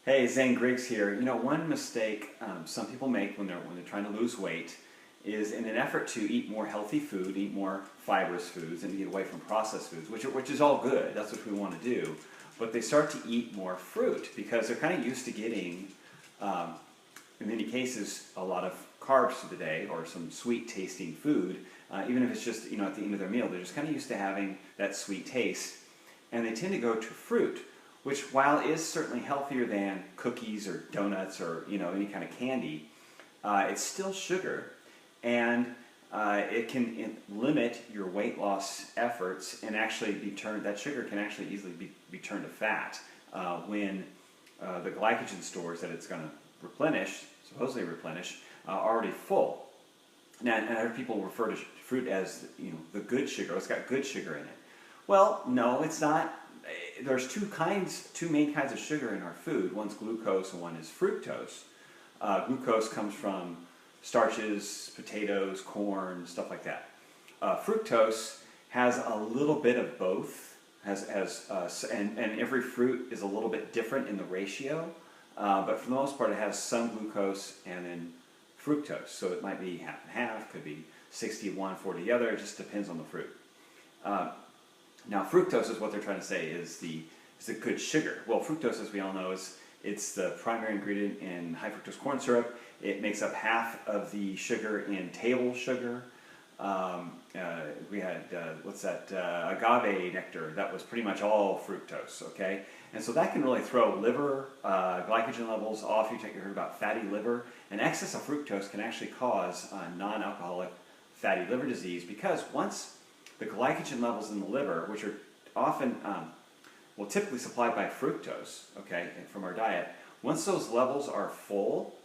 Hey, Zane Griggs here. You know, one mistake some people make when they're trying to lose weight is in an effort to eat more healthy food, eat more fibrous foods, and get away from processed foods, which is all good. That's what we want to do. But they start to eat more fruit because they're kind of used to getting, in many cases, a lot of carbs through the day or some sweet-tasting food. Even if it's just at the end of their meal, they're just kind of used to having that sweet taste, and they tend to go to fruit, which, while is certainly healthier than cookies or donuts or any kind of candy, it's still sugar, and it can limit your weight loss efforts and actually that sugar can actually easily be turned to fat when the glycogen stores that it's going to supposedly replenish, are already full. Now, and other people refer to fruit as the good sugar. It's got good sugar in it. Well, no, it's not. There's two main kinds of sugar in our food. One's glucose and one is fructose. Glucose comes from starches, potatoes, corn, stuff like that. Fructose has a little bit of both, and every fruit is a little bit different in the ratio, but for the most part it has some glucose and then fructose. So it might be half and half, could be 60 one, 40 the other, it just depends on the fruit. Now, fructose is what they're trying to say is the good sugar. Well, fructose, as we all know, it's the primary ingredient in high fructose corn syrup. It makes up half of the sugar in table sugar. We had agave nectar. That was pretty much all fructose. Okay, and so that can really throw liver glycogen levels off. You heard about fatty liver, and excess of fructose can actually cause non-alcoholic fatty liver disease, because once the glycogen levels in the liver, which are often, typically supplied by fructose, okay, from our diet, once those levels are full,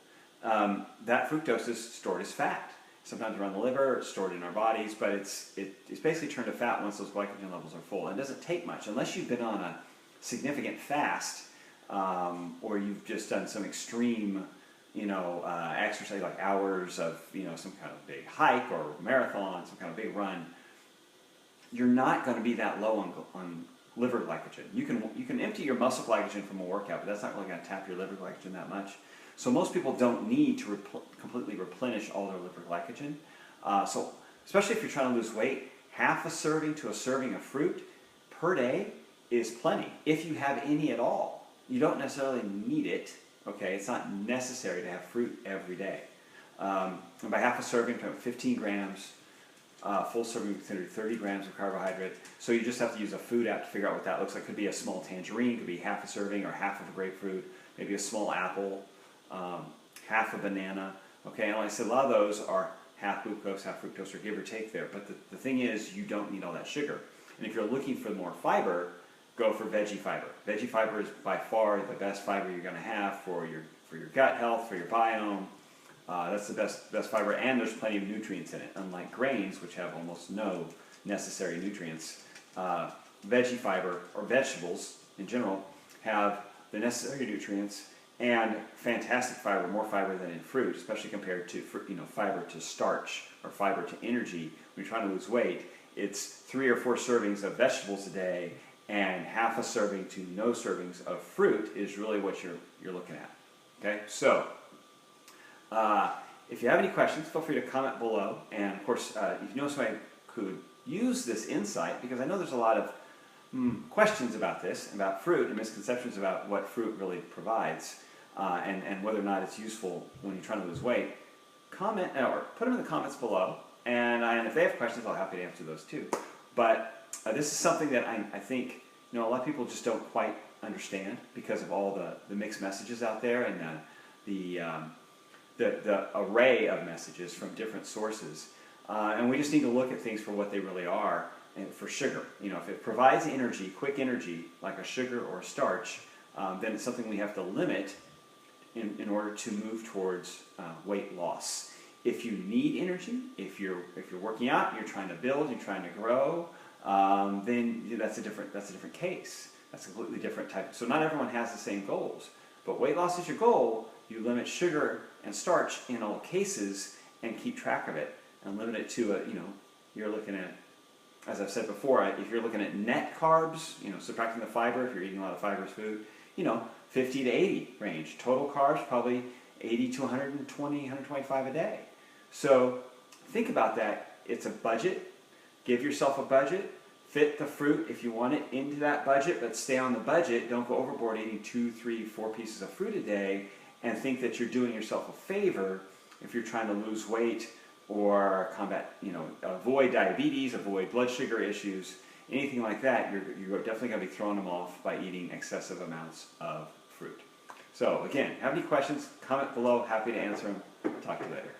that fructose is stored as fat. Sometimes around the liver, it's stored in our bodies, but it's basically turned to fat once those glycogen levels are full. And it doesn't take much, unless you've been on a significant fast, or you've just done some extreme, exercise, like hours of, some kind of big hike or marathon, some kind of big run. You're not going to be that low on liver glycogen. You can empty your muscle glycogen from a workout, but that's not really going to tap your liver glycogen that much. So most people don't need to completely replenish all their liver glycogen. So especially if you're trying to lose weight, half a serving to a serving of fruit per day is plenty, if you have any at all. You don't necessarily need it. Okay, it's not necessary to have fruit every day. And by half a serving, 15 grams. Full serving considered 30 grams of carbohydrate. So you just have to use a food app to figure out what that looks like. Could be a small tangerine, could be half a serving or half of a grapefruit, maybe a small apple, half a banana. Okay, and like I said, a lot of those are half glucose, half fructose, or give or take there. But the thing is, you don't need all that sugar. And if you're looking for more fiber, go for veggie fiber. Veggie fiber is by far the best fiber you're going to have for your gut health, for your biome. That's the best fiber, and there's plenty of nutrients in it. Unlike grains, which have almost no necessary nutrients, veggie fiber, or vegetables in general, have the necessary nutrients and fantastic fiber, more fiber than in fruit, especially compared to fiber to starch or fiber to energy. When you're trying to lose weight, it's 3 or 4 servings of vegetables a day, and half a serving to no servings of fruit is really what you're looking at. Okay, so. If you have any questions, feel free to comment below. And of course, if you know somebody could use this insight, because I know there's a lot of questions about this, about fruit, and misconceptions about what fruit really provides, and whether or not it's useful when you're trying to lose weight, comment or put them in the comments below. And if they have questions, I'll be happy to answer those too. But this is something that I think a lot of people just don't quite understand because of all the mixed messages out there, and the array of messages from different sources. And we just need to look at things for what they really are. And for sugar, if it provides energy, quick energy, like a sugar or a starch, then it's something we have to limit in order to move towards weight loss. If you need energy, if you're working out, you're trying to build, you're trying to grow, then that's a different case. That's a completely different type. So not everyone has the same goals. But weight loss is your goal. You limit sugar and starch in all cases and keep track of it and limit it to you're looking at, as I've said before, if you're looking at net carbs, subtracting the fiber, if you're eating a lot of fibrous food, 50 to 80 range. Total carbs, probably 80 to 120, 125 a day. So think about that. It's a budget. Give yourself a budget. Fit the fruit if you want it into that budget, but stay on the budget. Don't go overboard eating 2, 3, 4 pieces of fruit a day and think that you're doing yourself a favor if you're trying to lose weight or combat, avoid diabetes, avoid blood sugar issues, anything like that. You're definitely going to be throwing them off by eating excessive amounts of fruit. So again, have any questions? Comment below. Happy to answer them. Talk to you later.